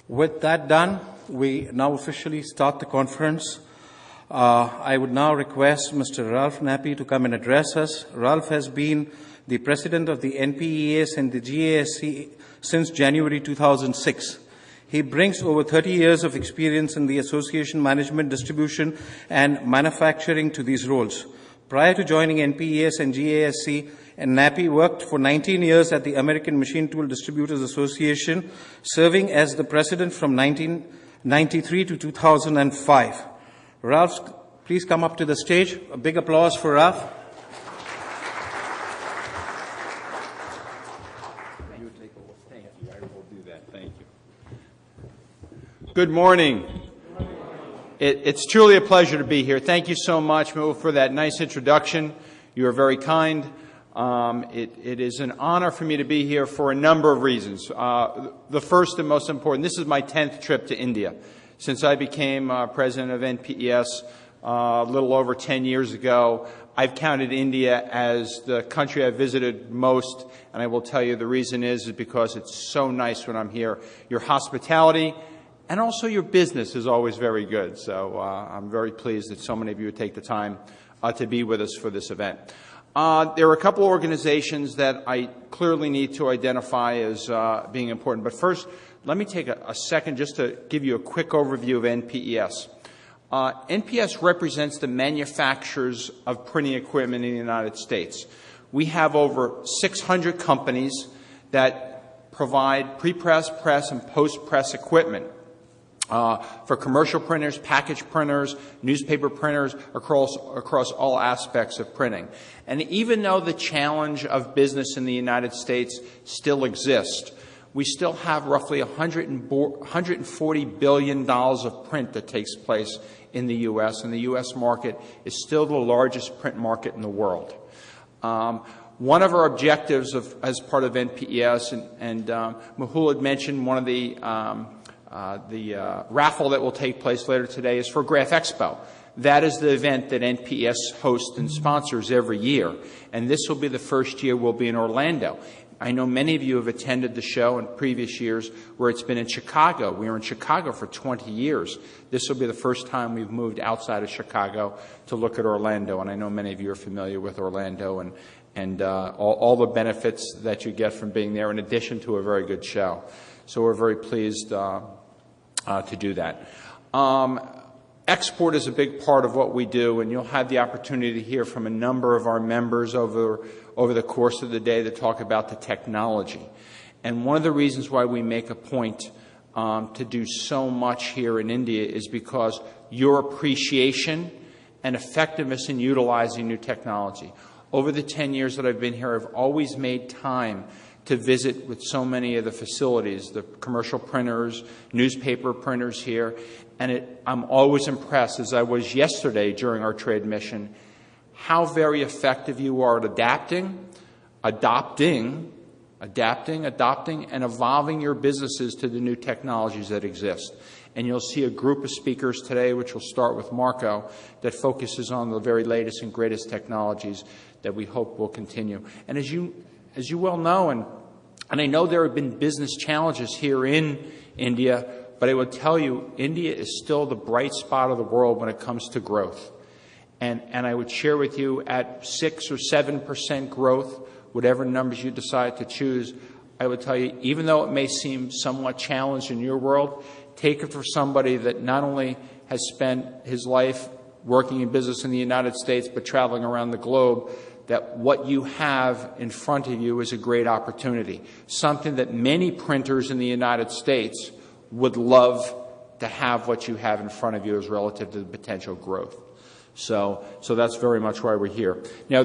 With that done, we now officially start the conference. I would now request Mr. Ralph Nappy to come and address us. Ralph has been the president of the NPES and the GASC since January 2006. He brings over 30 years of experience in the association management, distribution, and manufacturing to these roles. Prior to joining NPES and GASC, Nappy worked for 19 years at the American Machine Tool Distributors Association, serving as the president from 1993 to 2005. Ralph, please come up to the stage. A big applause for Ralph. You take over. Thank you. I will do that. Thank you. Good morning. It's truly a pleasure to be here. Thank you so much, Mo, for that nice introduction. You are very kind. It is an honor for me to be here for a number of reasons. The first and most important, this is my 10th trip to India. Since I became president of NPES a little over 10 years ago, I've counted India as the country I've visited most, and I will tell you the reason is because it's so nice when I'm here. Your hospitality and also your business is always very good. So I'm very pleased that so many of you would take the time to be with us for this event. There are a couple of organizations that I clearly need to identify as being important. But first, let me take a second just to give you a quick overview of NPES. NPES represents the manufacturers of printing equipment in the United States. We have over 600 companies that provide pre-press, press, and post-press equipment for commercial printers, package printers, newspaper printers, across all aspects of printing. And even though the challenge of business in the United States still exists, we still have roughly $140 billion of print that takes place in the U.S., and the U.S. market is still the largest print market in the world. One of our objectives as part of NPES, and Mehul had mentioned one of the raffle that will take place later today is for Graph Expo. That is the event that NPES hosts and sponsors every year, and this will be the first year we'll be in Orlando. I know many of you have attended the show in previous years where it's been in Chicago. We were in Chicago for 20 years. This will be the first time we've moved outside of Chicago to look at Orlando, and I know many of you are familiar with Orlando and all the benefits that you get from being there in addition to a very good show. So we're very pleased to do that. Export is a big part of what we do, and you'll have the opportunity to hear from a number of our members over the course of the day to talk about the technology. And one of the reasons why we make a point to do so much here in India is because your appreciation and effectiveness in utilizing new technology. Over the 10 years that I've been here, I've always made time to visit with so many of the facilities, the commercial printers, newspaper printers here, and I'm always impressed, as I was yesterday during our trade mission, how very effective you are at adapting, and evolving your businesses to the new technologies that exist. And you'll see a group of speakers today, which will start with Marco, that focuses on the very latest and greatest technologies that we hope will continue. And as you well know, and I know there have been business challenges here in India, but I would tell you, India is still the bright spot of the world when it comes to growth. And I would share with you at 6 or 7% growth, whatever numbers you decide to choose, I would tell you, even though it may seem somewhat challenged in your world, take it for somebody that not only has spent his life working in business in the United States, but traveling around the globe, that what you have in front of you is a great opportunity, something that many printers in the United States would love to have what you have in front of you as relative to the potential growth. So that's very much why we're here. Now,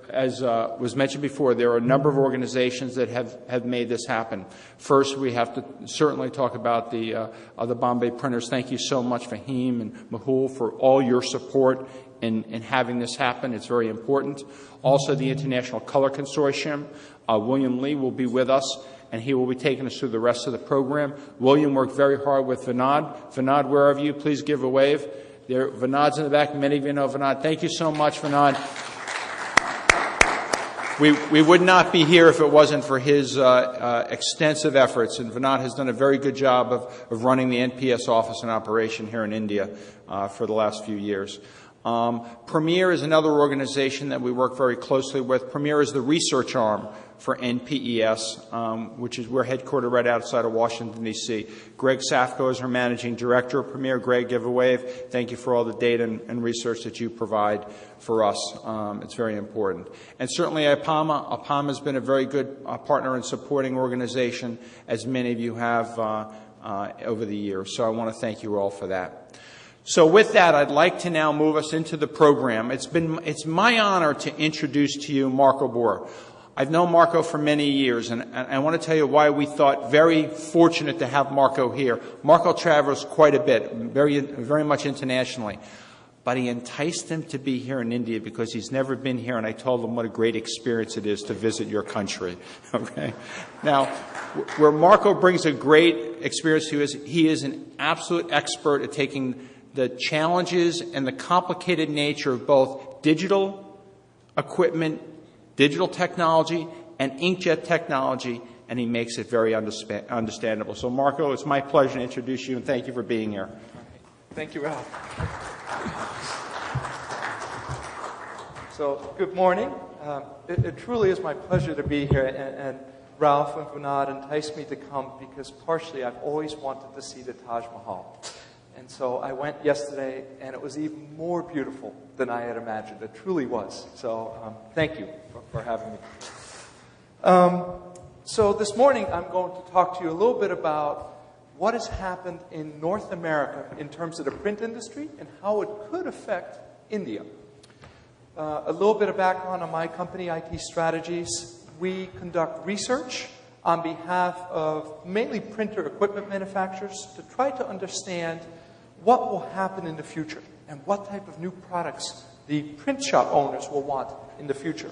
as was mentioned before, there are a number of organizations that have made this happen. First, we have to certainly talk about the Bombay printers. Thank you so much, Fahim and Mehul, for all your support in having this happen. It's very important. Also, the International Color Consortium. William Lee will be with us, and he will be taking us through the rest of the program. William worked very hard with Vinod. Vinod, where are you? Please give a wave. There, Vinod's in the back. Many of you know Vinod. Thank you so much, Vinod. We would not be here if it wasn't for his extensive efforts, and Vinod has done a very good job of running the NPES office in operation here in India for the last few years. Premier is another organization that we work very closely with. Premier is the research arm for NPES, which is we're headquartered right outside of Washington, D.C. Greg Safko is our managing director of Premier. Greg, give a wave. Thank you for all the data and research that you provide for us. It's very important. And certainly APAMA. APAMA has been a very good partner and supporting organization, as many of you have over the years. So I want to thank you all for that. So with that, I'd like to now move us into the program. It's my honor to introduce to you Marco Boer. I've known Marco for many years, and I want to tell you why we thought very fortunate to have Marco here. Marco travels quite a bit, very much internationally. But he enticed him to be here in India because he's never been here, and I told him what a great experience it is to visit your country. Okay? Now, where Marco brings a great experience to us, he is an absolute expert at taking the challenges and the complicated nature of both digital equipment, digital technology, and inkjet technology, and he makes it very understandable. So, Marco, it's my pleasure to introduce you, and thank you for being here. Thank you, Ralph. So, good morning. It truly is my pleasure to be here, and Ralph and Vinod enticed me to come because partially I've always wanted to see the Taj Mahal. And so I went yesterday, and it was even more beautiful than I had imagined. It truly was. So thank you for having me. So this morning, I'm going to talk to you a little bit about what has happened in North America in terms of the print industry and how it could affect India. A little bit of background on my company, IT Strategies. We conduct research on behalf of mainly printer equipment manufacturers to try to understand what will happen in the future and what type of new products the print shop owners will want in the future.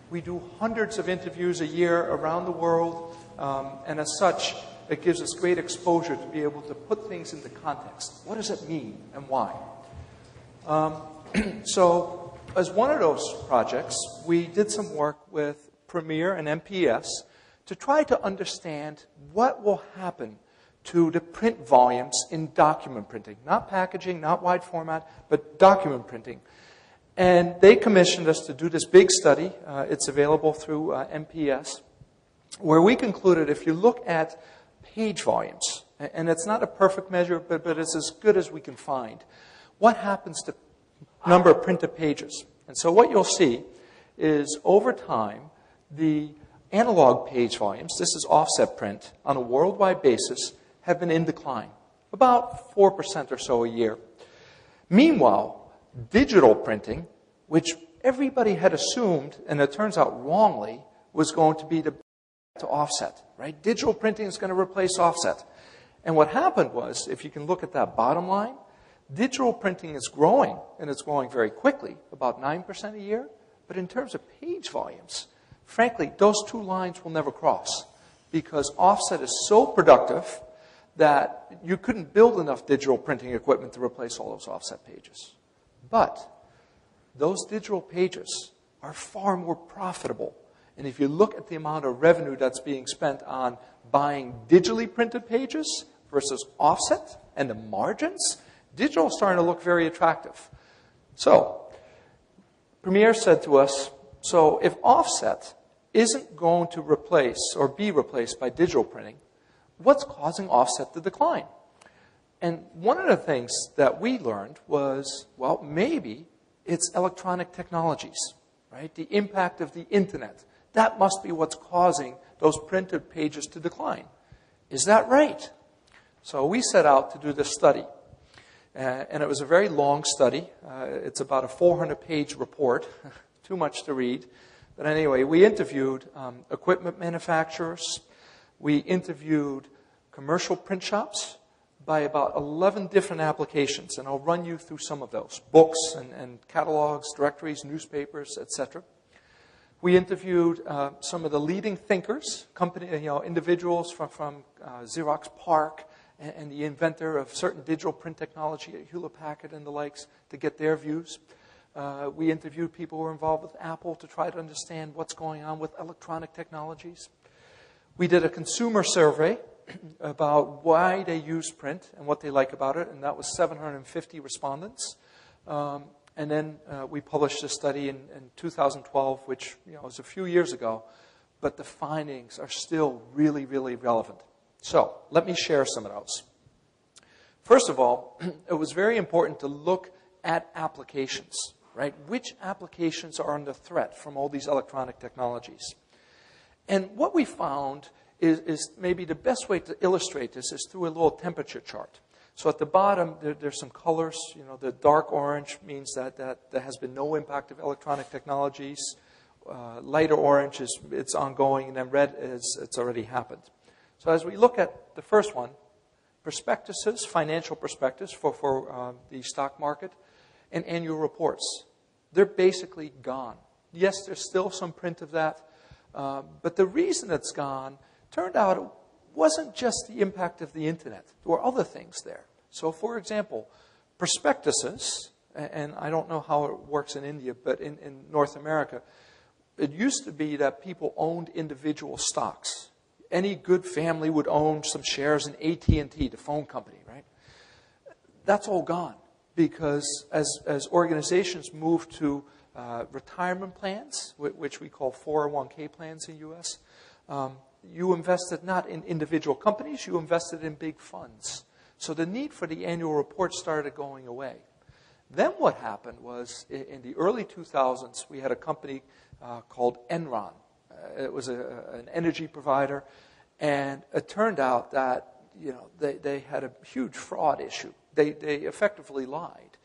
We do hundreds of interviews a year around the world, and as such, it gives us great exposure to be able to put things into context. What does it mean and why? So, as one of those projects, we did some work with Premier and NPES to try to understand what will happen to the print volumes in document printing. Not packaging, not wide format, but document printing. And they commissioned us to do this big study. It's available through NPES, where we concluded if you look at page volumes, and it's not a perfect measure, but it's as good as we can find, what happens to number of printed pages? And so what you'll see is over time, the analog page volumes, this is offset print, on a worldwide basis, have been in decline, about 4% or so a year. Meanwhile, digital printing, which everybody had assumed, and it turns out wrongly, was going to be to offset, right? Digital printing is going to replace offset. And what happened was, if you can look at that bottom line, digital printing is growing, and it's growing very quickly, about 9% a year. But in terms of page volumes, frankly, those two lines will never cross because offset is so productive that you couldn't build enough digital printing equipment to replace all those offset pages. But those digital pages are far more profitable. And if you look at the amount of revenue that's being spent on buying digitally printed pages versus offset and the margins, digital is starting to look very attractive. So, Premier said to us, so if offset isn't going to replace or be replaced by digital printing, what's causing offset to decline? And one of the things that we learned was, well, maybe it's electronic technologies, right? The impact of the internet. That must be what's causing those printed pages to decline. Is that right? So we set out to do this study. And it was a very long study. It's about a 400-page report. Too much to read. But anyway, we interviewed equipment manufacturers. We interviewed commercial print shops by about 11 different applications. And I'll run you through some of those. Books and catalogs, directories, newspapers, etc. We interviewed some of the leading thinkers, individuals from Xerox PARC and the inventor of certain digital print technology at Hewlett-Packard and the likes to get their views. We interviewed people who were involved with Apple to try to understand what's going on with electronic technologies. We did a consumer survey about why they use print and what they like about it, and that was 750 respondents. And then we published a study in 2012, which was a few years ago, but the findings are still really, really relevant. So let me share some of those. First of all, it was very important to look at applications, right? Which applications are under threat from all these electronic technologies? And what we found is maybe the best way to illustrate this is through a little temperature chart. So at the bottom, there's some colors. The dark orange means that there has been no impact of electronic technologies. Lighter orange is it's ongoing, and then red is it's already happened. So as we look at the first one, prospectuses, financial prospectus for the stock market, and annual reports, they're basically gone. Yes, there's still some print of that, but the reason it's gone turned out it wasn't just the impact of the internet. There were other things there. So, for example, prospectuses, and I don't know how it works in India, but in North America, it used to be that people owned individual stocks. Any good family would own some shares in AT&T, the phone company, right? That's all gone because as organizations move to retirement plans, which we call 401k plans in the U.S., you invested not in individual companies, you invested in big funds. So the need for the annual report started going away. Then what happened was, in the early 2000s, we had a company called Enron. It was an energy provider, and it turned out that they had a huge fraud issue. They effectively lied.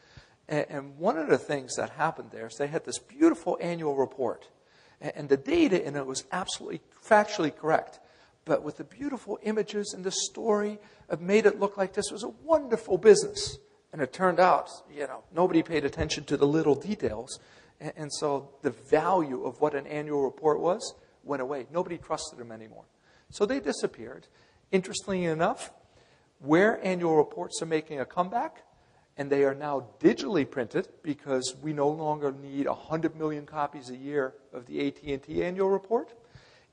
And one of the things that happened there is they had this beautiful annual report. And the data in it was absolutely factually correct. But with the beautiful images and the story, it made it look like this was a wonderful business. And it turned out, nobody paid attention to the little details. And so the value of what an annual report was went away. Nobody trusted them anymore. So they disappeared. Interestingly enough, where annual reports are making a comeback, and they are now digitally printed because we no longer need 100 million copies a year of the AT&T annual report,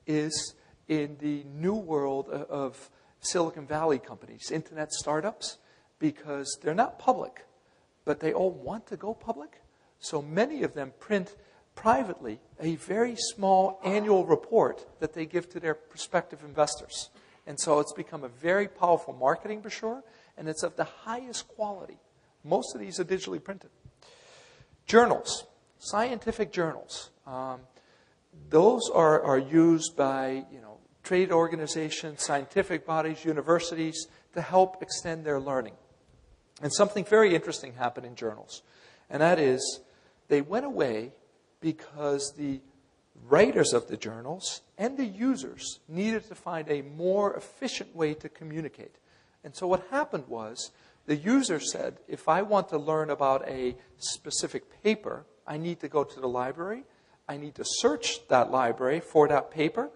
is in the new world of Silicon Valley companies, internet startups, because they're not public, but they all want to go public. So many of them print privately a very small annual report that they give to their prospective investors. And so it's become a very powerful marketing brochure, and it's of the highest quality. Most of these are digitally printed. Journals, scientific journals. Those are used by trade organizations, scientific bodies, universities to help extend their learning. And something very interesting happened in journals, and that is they went away because the writers of the journals and the users needed to find a more efficient way to communicate. And so what happened was the user said, if I want to learn about a specific paper, I need to go to the library. I need to search that library for that paper.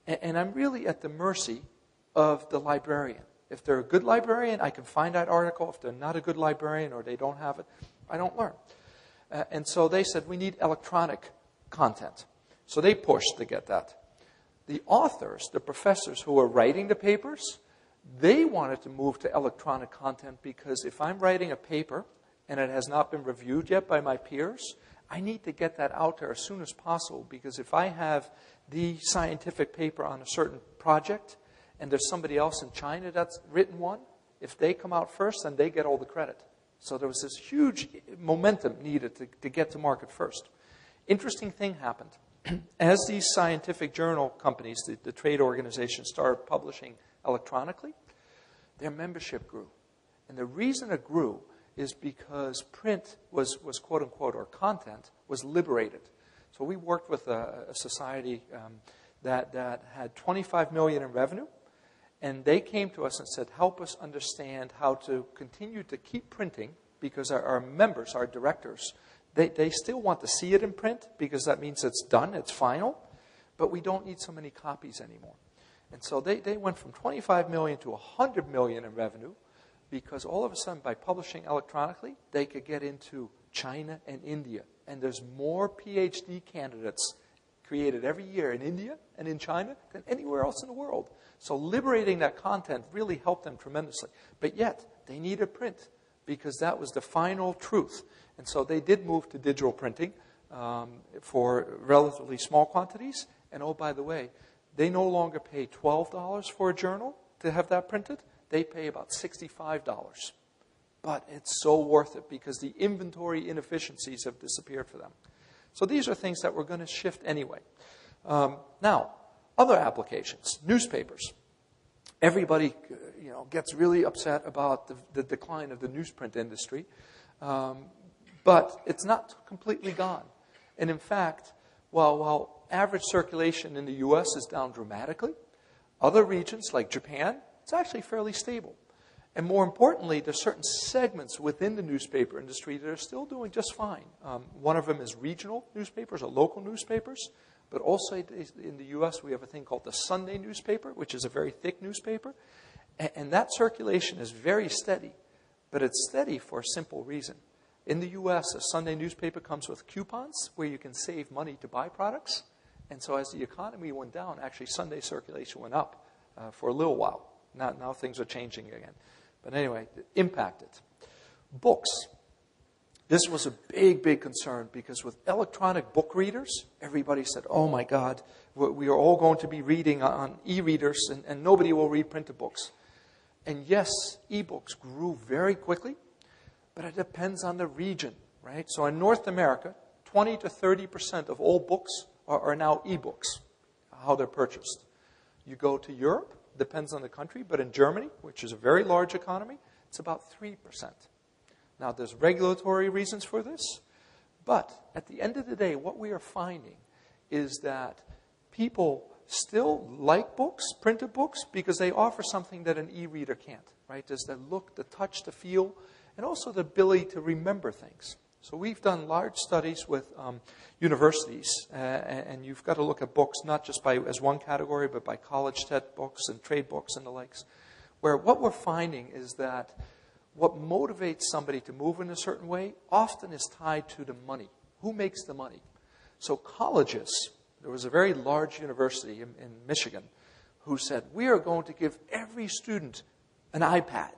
And I'm really at the mercy of the librarian. If they're a good librarian, I can find that article. If they're not a good librarian or they don't have it, I don't learn. And so they said, we need electronic content. So they pushed to get that. The authors, the professors who were writing the papers, they wanted to move to electronic content because if I'm writing a paper and it has not been reviewed yet by my peers, I need to get that out there as soon as possible, because if I have the scientific paper on a certain project and there's somebody else in China that's written one, if they come out first, then they get all the credit. So there was this huge momentum needed to get to market first. Interesting thing happened. As these scientific journal companies, the trade organizations, started publishing electronically, their membership grew. And the reason it grew is because print was quote unquote, or content was liberated. So we worked with a society that had 25 million in revenue, and they came to us and said, help us understand how to continue to keep printing, because our members, our directors, they still want to see it in print because that means it's done, it's final, but we don't need so many copies anymore. And so they went from 25 million to 100 million in revenue, because all of a sudden by publishing electronically, they could get into China and India And there's more PhD candidates created every year in India and in China than anywhere else in the world. So liberating that content really helped them tremendously. But yet, they needed print because that was the final truth. And so they did move to digital printing for relatively small quantities. And oh, by the way, they no longer pay $12 for a journal to have that printed. They pay about $65. But it's so worth it because the inventory inefficiencies have disappeared for them. So these are things that we're going to shift anyway. Now, other applications, newspapers. Everybody gets really upset about the decline of the newsprint industry. But it's not completely gone. And in fact, while average circulation in the U.S. is down dramatically, other regions like Japan, it's actually fairly stable. And more importantly, there's certain segments within the newspaper industry that are still doing just fine. One of them is regional newspapers or local newspapers. But also in the U.S., we have a thing called the Sunday newspaper, which is a very thick newspaper. And that circulation is very steady. But it's steady for a simple reason. In the U.S., a Sunday newspaper comes with coupons where you can save money to buy products. And so as the economy went down, actually Sunday circulation went up for a little while. Now things are changing again. But anyway, it impacted. Books. This was a big, big concern because with electronic book readers, everybody said, oh my God, we are all going to be reading on e-readers and nobody will read printed books. And yes, e-books grew very quickly, but it depends on the region, right? So in North America, 20 to 30% of all books are now e-books, how they're purchased. You go to Europe, depends on the country, but in Germany, which is a very large economy, it's about 3%. Now, there's regulatory reasons for this, but at the end of the day, what we are finding is that people still like books, printed books, because they offer something that an e-reader can't, right? There's the look, the touch, the feel, and also the ability to remember things. So we've done large studies with universities, and you've got to look at books not just as one category, but by college textbooks and trade books and the likes, where what we're finding is that what motivates somebody to move in a certain way often is tied to the money. Who makes the money? So colleges, there was a very large university in Michigan who said, we are going to give every student an iPad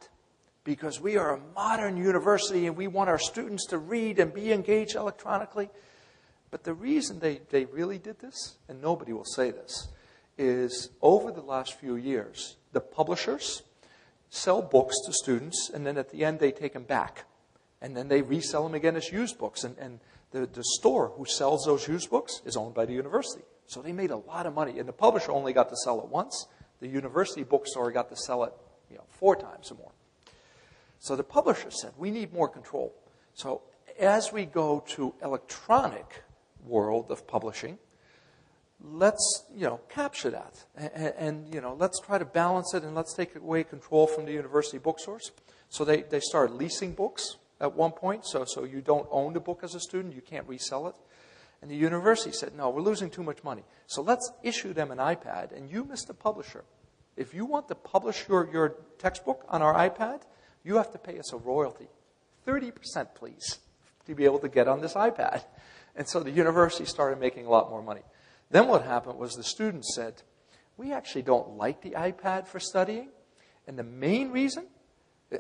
because we are a modern university and we want our students to read and be engaged electronically. But the reason they really did this, and nobody will say this, is over the last few years, the publishers sell books to students, and then at the end they take them back. And then they resell them again as used books. And the store who sells those used books is owned by the university. So they made a lot of money. And the publisher only got to sell it once. The university bookstore got to sell it 4 times or more. So the publisher said, we need more control. So as we go to electronic world of publishing, let's capture that and let's try to balance it and let's take away control from the university bookstores. So they started leasing books at one point. So you don't own the book as a student, you can't resell it. And the university said, no, we're losing too much money. So let's issue them an iPad. And you, Mr. Publisher, if you want to publish your textbook on our iPad, you have to pay us a royalty, 30%, please, to be able to get on this iPad. And so the university started making a lot more money. Then what happened was the students said, we actually don't like the iPad for studying. And the main reason,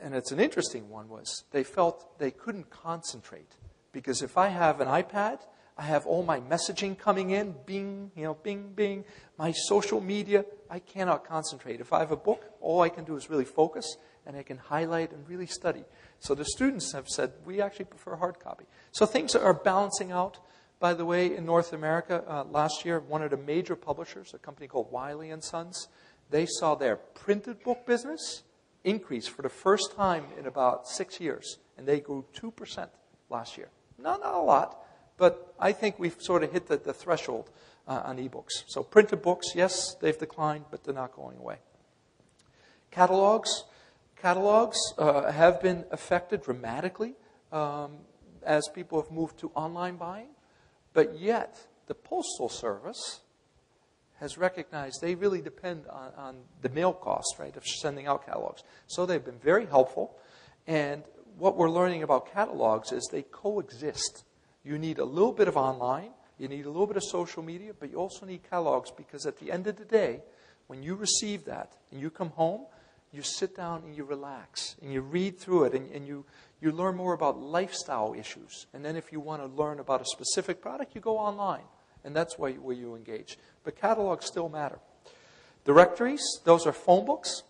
and it's an interesting one, was they felt they couldn't concentrate. Because if I have an iPad, I have all my messaging coming in, bing, bing, bing, my social media, I cannot concentrate. If I have a book, all I can do is really focus, and I can highlight and really study. So the students have said, we actually prefer hard copy. So things are balancing out. By the way, in North America, last year, one of the major publishers, a company called Wiley & Sons, they saw their printed book business increase for the first time in about 6 years. And they grew 2% last year. Not a lot, but I think we've sort of hit the threshold on ebooks. So printed books, yes, they've declined, but they're not going away. Catalogs. Catalogs have been affected dramatically as people have moved to online buying. But yet, the Postal Service has recognized they really depend on the mail cost, right, of sending out catalogs. So they've been very helpful. And what we're learning about catalogs is they coexist. You need a little bit of online, you need a little bit of social media, but you also need catalogs, because at the end of the day, when you receive that and you come home, you sit down and you relax and you read through it, and you learn more about lifestyle issues. And then if you want to learn about a specific product, you go online. And that's where you engage. But catalogs still matter. Directories, those are phone books.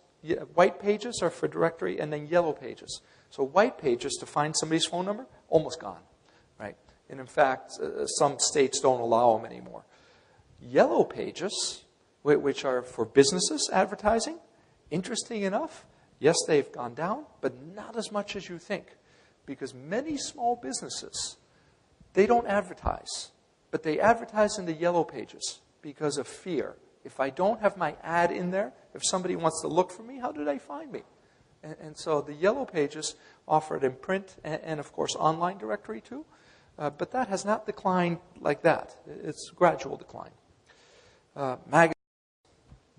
White pages are for directory, and then yellow pages. So white pages, to find somebody's phone number, almost gone, right? And in fact, some states don't allow them anymore. Yellow pages, which are for businesses advertising, interesting enough, yes, they've gone down, but not as much as you think. Because many small businesses, they don't advertise, but they advertise in the yellow pages because of fear. If I don't have my ad in there, if somebody wants to look for me, how do they find me? And so the yellow pages offer it in print and of course, online directory too. But that has not declined like that. It's gradual decline. Magazines.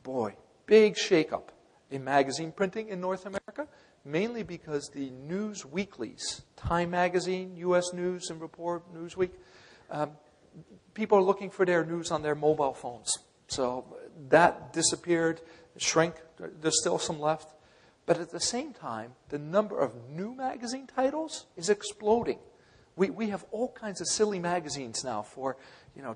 Boy, big shakeup in magazine printing in North America, mainly because the news weeklies, Time Magazine, U.S. News and Report, Newsweek, people are looking for their news on their mobile phones. So that disappeared, shrank. There's still some left. But at the same time, the number of new magazine titles is exploding. We have all kinds of silly magazines now for,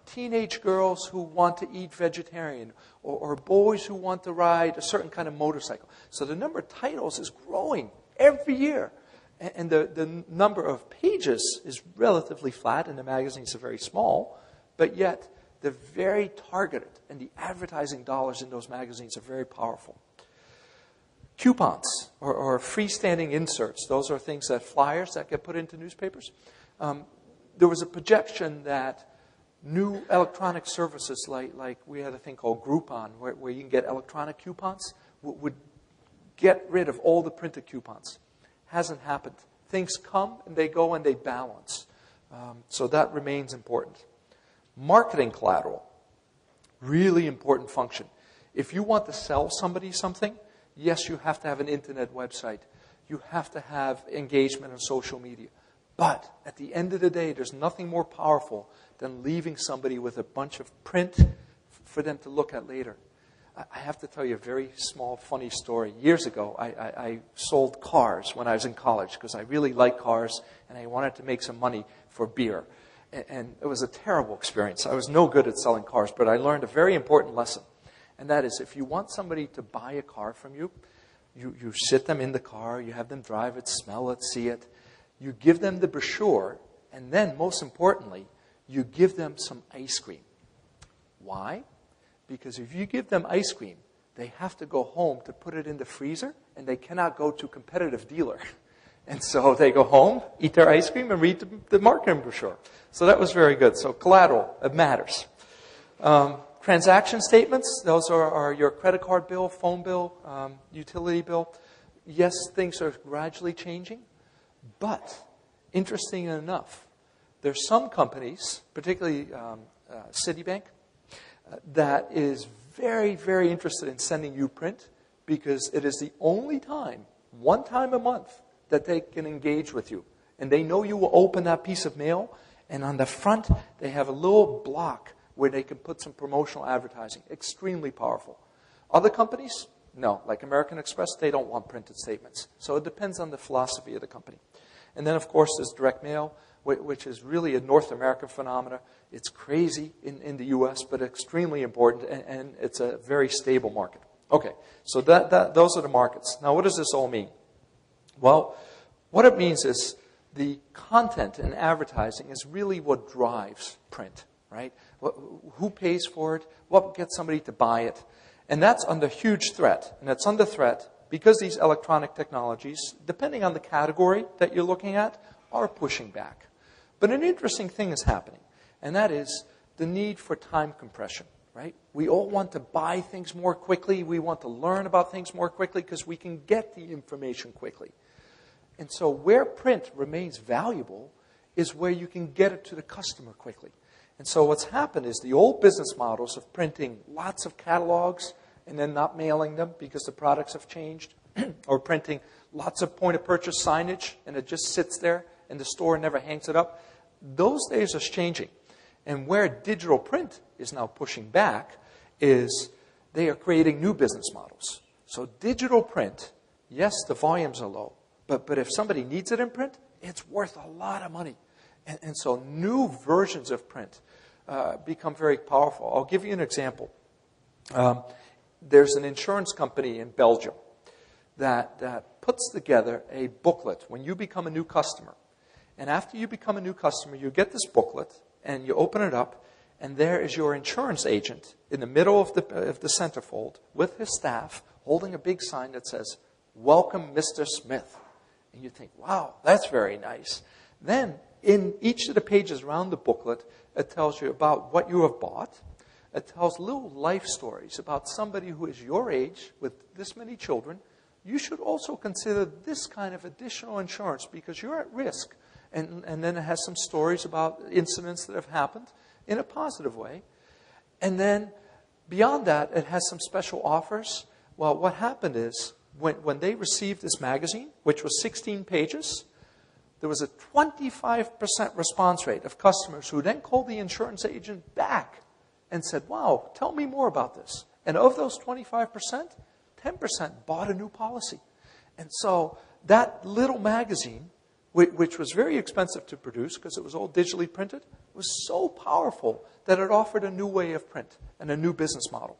teenage girls who want to eat vegetarian, or boys who want to ride a certain kind of motorcycle. So the number of titles is growing every year. And the number of pages is relatively flat, and the magazines are very small, but yet they're very targeted, and the advertising dollars in those magazines are very powerful. Coupons, or freestanding inserts, those are things that flyers that get put into newspapers. There was a projection that new electronic services, like we had a thing called Groupon, where you can get electronic coupons, would get rid of all the printed coupons. Hasn't happened. Things come and they go and they balance. So that remains important. Marketing collateral, really important function. If you want to sell somebody something, yes, you have to have an internet website. You have to have engagement on social media. But at the end of the day, there's nothing more powerful than leaving somebody with a bunch of print for them to look at later. I have to tell you a very small, funny story. Years ago, I sold cars when I was in college because I really liked cars and I wanted to make some money for beer. And it was a terrible experience. I was no good at selling cars, but I learned a very important lesson. And that is, if you want somebody to buy a car from you, you sit them in the car, you have them drive it, smell it, see it. You give them the brochure, and then, most importantly, you give them some ice cream. Why? Because if you give them ice cream, they have to go home to put it in the freezer, and they cannot go to a competitive dealer. And so they go home, eat their ice cream, and read the marketing brochure. So that was very good. So collateral, it matters. Transaction statements, those are your credit card bill, phone bill, utility bill. Yes, things are gradually changing. But, interesting enough, there's some companies, particularly Citibank, that is very, very interested in sending you print because it is the only time, one time a month, that they can engage with you. And they know you will open that piece of mail, and on the front, they have a little block where they can put some promotional advertising. Extremely powerful. Other companies, no. Like American Express, they don't want printed statements. So it depends on the philosophy of the company. And then, of course, there's direct mail, which is really a North American phenomena. It's crazy in the U.S., but extremely important, and it's a very stable market. Okay, so those are the markets. Now, what does this all mean? Well, what it means is the content in advertising is really what drives print, right? Who pays for it? What gets somebody to buy it? And that's under huge threat. And it's under threat because these electronic technologies, depending on the category that you're looking at, are pushing back. But an interesting thing is happening, and that is the need for time compression, right? We all want to buy things more quickly. We want to learn about things more quickly because we can get the information quickly. And so where print remains valuable is where you can get it to the customer quickly. And so what's happened is the old business models of printing lots of catalogs and then not mailing them because the products have changed, or printing lots of point-of-purchase signage and it just sits there and the store never hangs it up, those days are changing. And where digital print is now pushing back is they are creating new business models. So digital print, yes, the volumes are low, but if somebody needs it in print, it's worth a lot of money. And so new versions of print become very powerful. I'll give you an example. There's an insurance company in Belgium that puts together a booklet when you become a new customer. And after you become a new customer, you get this booklet, and you open it up, and there is your insurance agent in the middle of the centerfold with his staff holding a big sign that says, "Welcome, Mr. Smith." And you think, wow, that's very nice. Then, in each of the pages around the booklet, it tells you about what you have bought. It tells little life stories about somebody who is your age with this many children. You should also consider this kind of additional insurance because you're at risk. And then it has some stories about incidents that have happened in a positive way. And then beyond that, it has some special offers. Well, what happened is when they received this magazine, which was 16 pages, there was a 25% response rate of customers who then called the insurance agent back and said, wow, tell me more about this. And of those 25%, 10% bought a new policy. And so that little magazine, which was very expensive to produce because it was all digitally printed, was so powerful that it offered a new way of print and a new business model.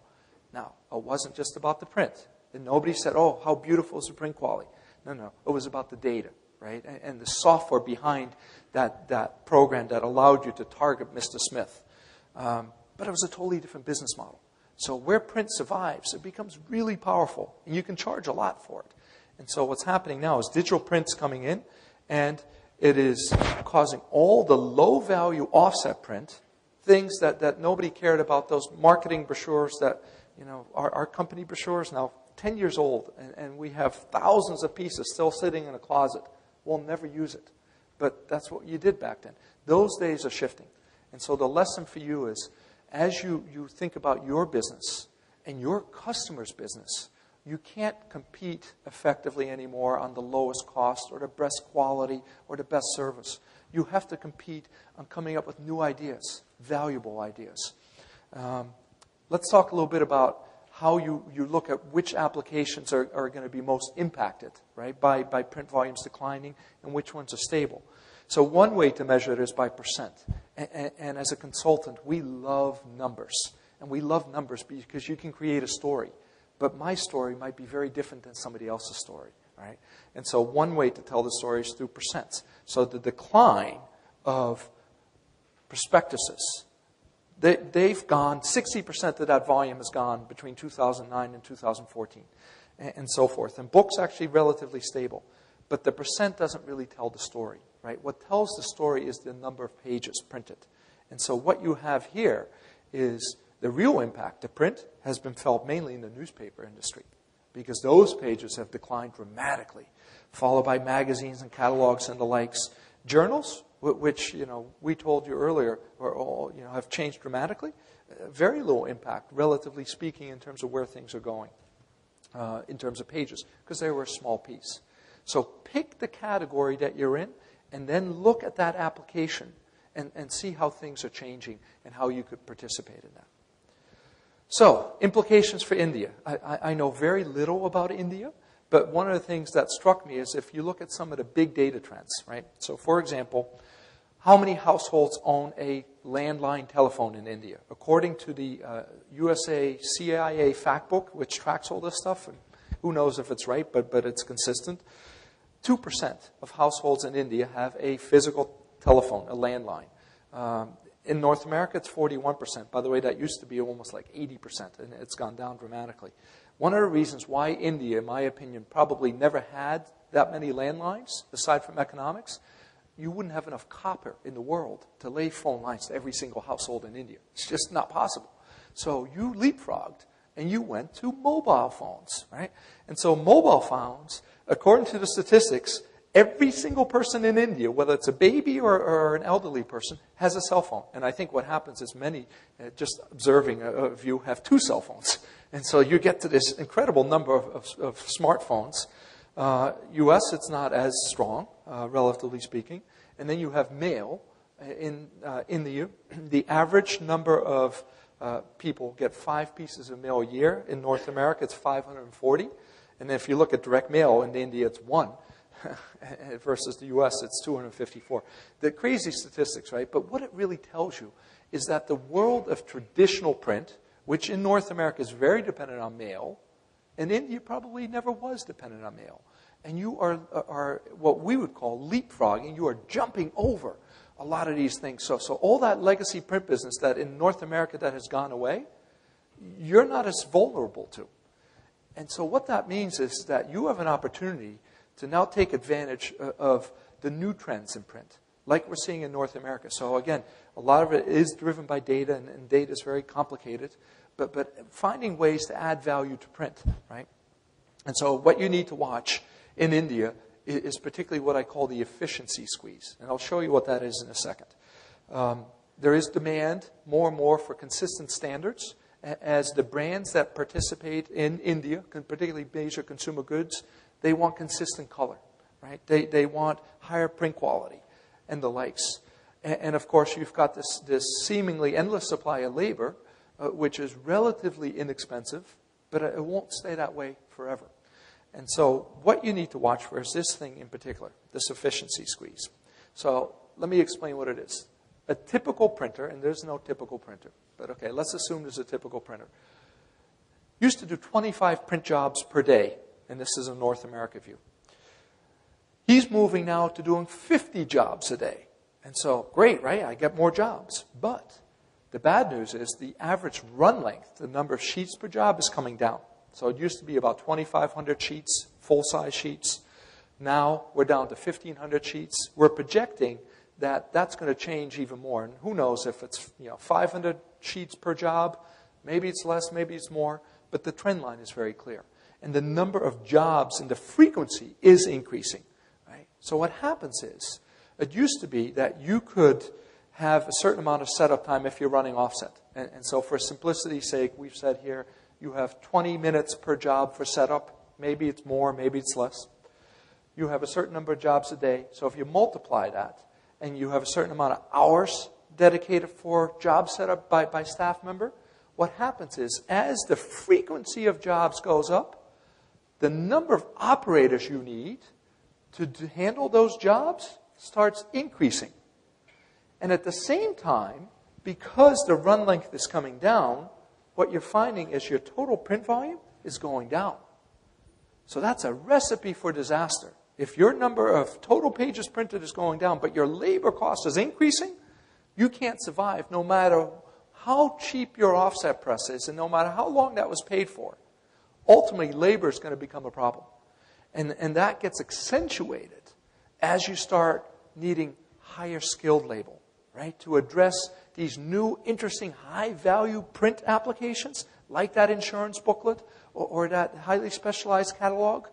Now, it wasn't just about the print. And nobody said, oh, how beautiful is the print quality. No. It was about the data, right? And the software behind that program that allowed you to target Mr. Smith. But it was a totally different business model. So where print survives, it becomes really powerful. And you can charge a lot for it. And so what's happening now is digital print's coming in, and it is causing all the low-value offset print, things that nobody cared about, those marketing brochures that, our company brochures now 10 years old, and we have thousands of pieces still sitting in a closet. We'll never use it. But that's what you did back then. Those days are shifting. And so the lesson for you is, as you think about your business and your customer's business, you can't compete effectively anymore on the lowest cost or the best quality or the best service. You have to compete on coming up with new ideas, valuable ideas. Let's talk a little bit about how you look at which applications are going to be most impacted, right, by print volumes declining and which ones are stable. So one way to measure it is by percent. And as a consultant, we love numbers. And we love numbers because you can create a story. But my story might be very different than somebody else's story, right? And so one way to tell the story is through percents. So the decline of prospectuses, they've gone, 60% of that volume has gone between 2009 and 2014, and so forth. And books actually relatively stable. But the percent doesn't really tell the story, right? What tells the story is the number of pages printed. And so what you have here is the real impact to print has been felt mainly in the newspaper industry because those pages have declined dramatically, followed by magazines and catalogs and the likes. Journals, which we told you earlier, have changed dramatically. Very little impact, relatively speaking, in terms of where things are going, in terms of pages, because they were a small piece. So pick the category that you're in, and then look at that application and see how things are changing and how you could participate in that. So, implications for India. I know very little about India, but one of the things that struck me is if you look at some of the big data trends, right? So, for example, how many households own a landline telephone in India? According to the USA CIA fact book, which tracks all this stuff, and who knows if it's right, but it's consistent, 2% of households in India have a physical telephone, a landline. In North America, it's 41%. By the way, that used to be almost like 80%, and it's gone down dramatically. One of the reasons why India, in my opinion, probably never had that many landlines, aside from economics, you wouldn't have enough copper in the world to lay phone lines to every single household in India. It's just not possible. So you leapfrogged, and you went to mobile phones, right? And so mobile phones, according to the statistics, every single person in India, whether it's a baby or an elderly person, has a cell phone. And I think what happens is many, just observing of you, have 2 cell phones. And so you get to this incredible number of smartphones. US, it's not as strong, relatively speaking. And then you have mail, in the year. The average number of people get 5 pieces of mail a year. In North America, it's 540. And then if you look at direct mail, in India, it's 1. Versus the U.S., it's 254. The crazy statistics, right? But what it really tells you is that the world of traditional print, which in North America is very dependent on mail, in India probably never was dependent on mail. And you are what we would call leapfrogging. You are jumping over a lot of these things. So all that legacy print business that in North America that has gone away, you're not as vulnerable to. And so what that means is that you have an opportunity to now take advantage of the new trends in print, like we're seeing in North America. So again, a lot of it is driven by data, and data is very complicated, but finding ways to add value to print, right? And so what you need to watch in India is particularly what I call the efficiency squeeze. And I'll show you what that is in a second. There is demand more and more for consistent standards as the brands that participate in India, particularly major consumer goods, they want consistent color, right? They want higher print quality and the likes. And of course, you've got this seemingly endless supply of labor, which is relatively inexpensive, but it won't stay that way forever. And so what you need to watch for is this thing in particular, this efficiency squeeze. So let me explain what it is. A typical printer, and there's no typical printer, but okay, let's assume there's a typical printer, used to do 25 print jobs per day, and this is a North America view. He's moving now to doing 50 jobs a day. And so, great, right? I get more jobs. But the bad news is the average run length, the number of sheets per job, is coming down. So it used to be about 2,500 sheets, full-size sheets. Now we're down to 1,500 sheets. We're projecting that that's going to change even more. And who knows if it's 500 sheets per job, maybe it's less, maybe it's more, but the trend line is very clear. And the number of jobs and the frequency is increasing. Right? So what happens is, it used to be that you could have a certain amount of setup time if you're running offset. And so for simplicity's sake, we've said here, you have 20 minutes per job for setup. Maybe it's more, maybe it's less. You have a certain number of jobs a day. So if you multiply that, and you have a certain amount of hours dedicated for job setup by staff member, what happens is, as the frequency of jobs goes up, the number of operators you need to handle those jobs starts increasing. And at the same time, because the run length is coming down, what you're finding is your total print volume is going down. So that's a recipe for disaster. If your number of total pages printed is going down, but your labor cost is increasing, you can't survive no matter how cheap your offset press is and no matter how long that was paid for. Ultimately, labor is going to become a problem. And that gets accentuated as you start needing higher skilled labor, right? To address these new, interesting, high-value print applications, like that insurance booklet or that highly specialized catalog,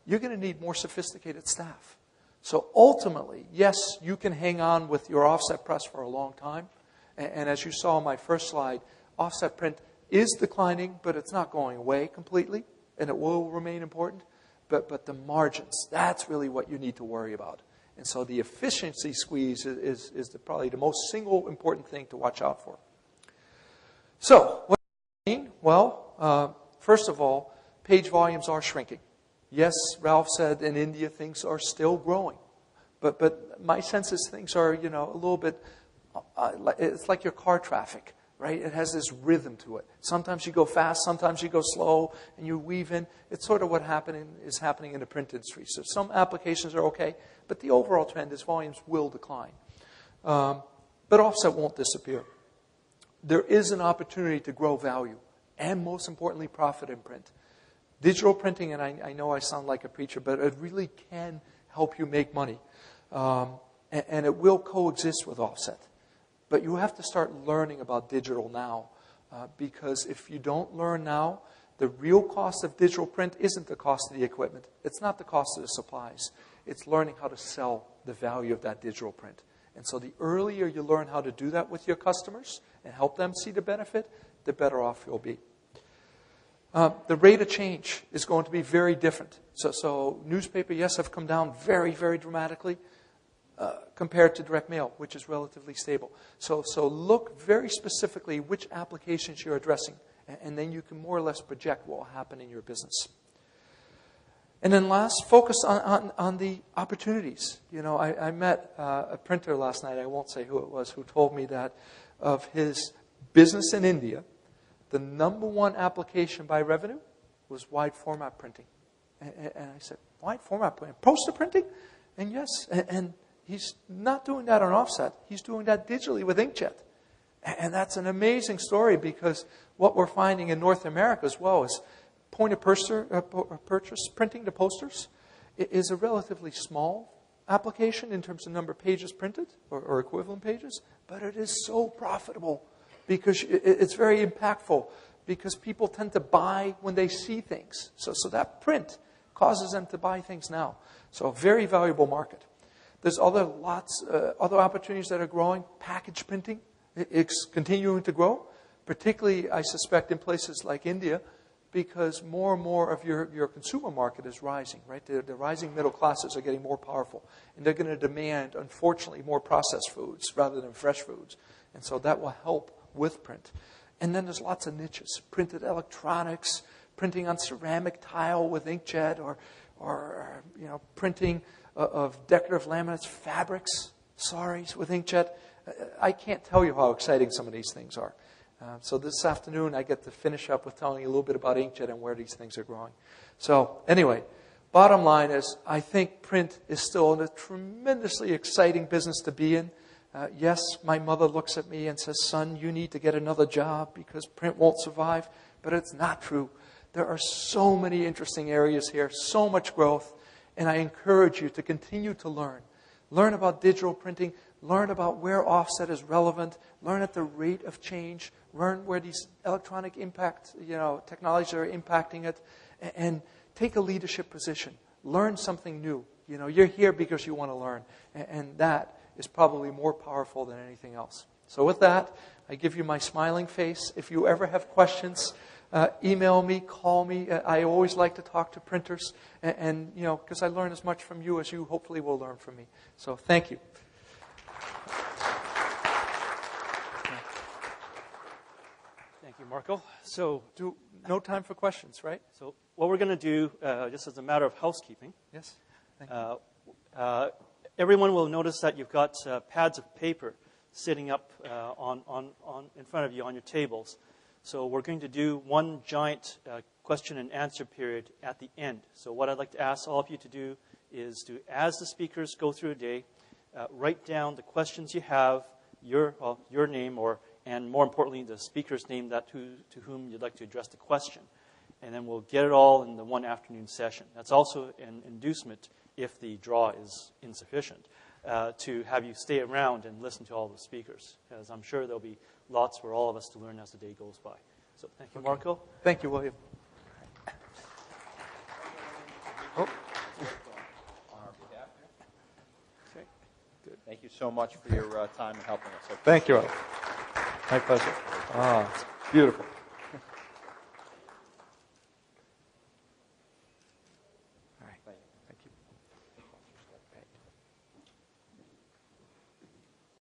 you're going to need more sophisticated staff. So ultimately, yes, you can hang on with your offset press for a long time. And as you saw on my first slide, offset print is declining, but it's not going away completely, and it will remain important. But the margins, that's really what you need to worry about. And so the efficiency squeeze is probably the most single important thing to watch out for. So, what does that mean? Well, first of all, page volumes are shrinking. Yes, Ralph said in India things are still growing. But my sense is things are, a little bit, it's like your car traffic, right? It has this rhythm to it. Sometimes you go fast, sometimes you go slow, and you weave in. It's sort of what is happening in the print industry. So some applications are okay, but the overall trend is volumes will decline. But offset won't disappear. There is an opportunity to grow value, and most importantly, profit in print. Digital printing, and I know I sound like a preacher, but it really can help you make money. And it will coexist with offset. But you have to start learning about digital now. Because if you don't learn now, the real cost of digital print isn't the cost of the equipment. It's not the cost of the supplies. It's learning how to sell the value of that digital print. And so the earlier you learn how to do that with your customers and help them see the benefit, the better off you'll be. The rate of change is going to be very different. So newspaper, yes, have come down very, very dramatically. compared to direct mail, which is relatively stable. So look very specifically which applications you're addressing, and then you can more or less project what will happen in your business. And then last, focus on the opportunities. You know, I met a printer last night, I won't say who it was, who told me that of his business in India, the number one application by revenue was wide format printing. And I said, wide format printing? Poster printing? And yes, and he's not doing that on offset. He's doing that digitally with inkjet. And that's an amazing story, because what we're finding in North America as well is point of purchase printing to posters is a relatively small application in terms of number of pages printed or equivalent pages, but it is so profitable because it's very impactful, because people tend to buy when they see things. So that print causes them to buy things now. So a very valuable market. There's other opportunities that are growing. Package printing, it's continuing to grow, particularly, I suspect, in places like India, because more and more of your consumer market is rising, right? The rising middle classes are getting more powerful, and they're going to demand, unfortunately, more processed foods rather than fresh foods. And so that will help with print. And then there's lots of niches. Printed electronics, printing on ceramic tile with inkjet, or printing of decorative laminates, fabrics, saris with inkjet. I can't tell you how exciting some of these things are. So this afternoon, I get to finish up with telling you a little bit about inkjet and where these things are growing. So anyway, bottom line is, I think print is still a tremendously exciting business to be in. Yes, my mother looks at me and says, son, you need to get another job because print won't survive. But it's not true. There are so many interesting areas here, so much growth, and I encourage you to continue to learn. Learn about digital printing. Learn about where offset is relevant. Learn at the rate of change. Learn where these electronic impact, technologies are impacting it, and take a leadership position. Learn something new. You're here because you want to learn, and that is probably more powerful than anything else. So with that, I give you my smiling face. If you ever have questions, email me, call me. I always like to talk to printers, and because I learn as much from you as you hopefully will learn from me. So thank you. Thank you, Marco. So, no time for questions, right? So what we're going to do, just as a matter of housekeeping. Yes. Thank you. Everyone will notice that you've got pads of paper sitting up in front of you on your tables. So we're going to do one giant question and answer period at the end. So what I'd like to ask all of you to do is to, as the speakers go through a day, write down the questions you have, your name, and more importantly, the speaker's name to whom you'd like to address the question. And then we'll get it all in the one afternoon session. That's also an inducement, if the draw is insufficient, to have you stay around and listen to all the speakers, because I'm sure there'll be lots for all of us to learn as the day goes by. So thank you, Marco. Thank you, William. On our behalf. Okay. Good. Thank you so much for your time and helping us. Thank you. My pleasure. It's beautiful.